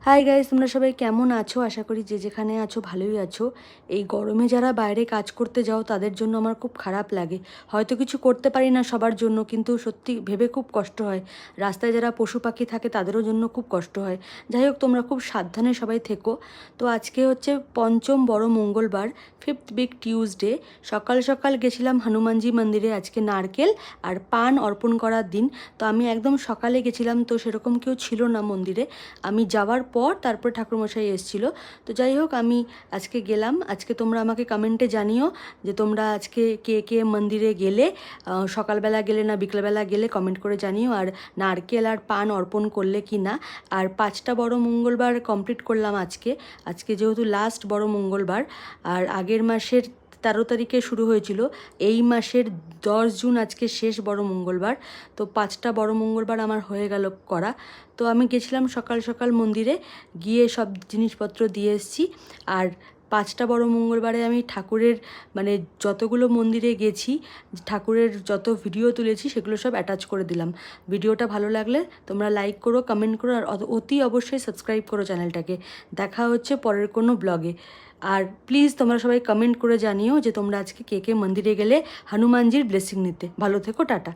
Hi guys, তোমরা সবাই কেমন আছো? আশা করি যে যেখানে আছো ভালোই আছো। এই গরমে যারা বাইরে কাজ করতে যাও তাদের জন্য আমার খুব খারাপ লাগে। হয়তো কিছু করতে পারি না সবার জন্য, কিন্তু সত্যি ভেবে খুব কষ্ট হয়। রাস্তায় যারা পশু পাখি থাকে তাদেরও জন্য খুব কষ্ট হয়। যাই হোক, তোমরা খুব সাবধানে সবাই থেকো। তো আজকে হচ্ছে পঞ্চম বড় মঙ্গলবার, ফিফথ বিগ টিউসডে। সকাল সকাল গেছিলাম হনুমানজি মন্দিরে। আজকে নারকেল আর পান অর্পণ করার দিন। তো আমি একদম সকালে গেছিলাম, তো সেরকম কেউ ছিল না মন্দিরে। আমি যাওয়ার পর তারপর ঠাকুরমশাই এসেছিল। তো যাই হোক, আমি আজকে গেলাম। আজকে তোমরা আমাকে কমেন্টে জানিও যে তোমরা আজকে কে কে মন্দিরে গেলে, সকালবেলা গেলে না বিকেলবেলা গেলে, কমেন্ট করে জানিও। আর নারকেল আর পান অর্পণ করলে কি না। আর 5টা বড় মঙ্গলবার কমপ্লিট করলাম আজকে। আজকে যেহেতু লাস্ট বড় মঙ্গলবার, আর আগের মাসের 13 তারিখে শুরু হয়েছিল, এই মাসের 10 জুন আজকে শেষ বড় মঙ্গলবার। তো 5টা বড় মঙ্গলবার আমার হয়ে গেল করা। তো আমি গেছিলাম সকাল সকাল মন্দিরে, গিয়ে সব জিনিসপত্র দিয়ে এসেছি। আর 5টা বড় মঙ্গলবারে আমি ঠাকুরের মানে যতগুলো মন্দিরে গেছি, ঠাকুরের যত ভিডিও তুলেছি সেগুলো সব অ্যাটাচ করে দিলাম। ভিডিওটা ভালো লাগলে তোমরা লাইক করো, কমেন্ট করো, আর অতি অবশ্যই সাবস্ক্রাইব করো চ্যানেলটাকে। দেখা হচ্ছে পরের কোনো ব্লগে। আর প্লিজ তোমরা সবাই কমেন্ট করে জানিও যে তোমরা আজকে কে কে মন্দিরে গেলে হনুমানজির ব্লেসিং নিতে। ভালো থেকো, টাটা।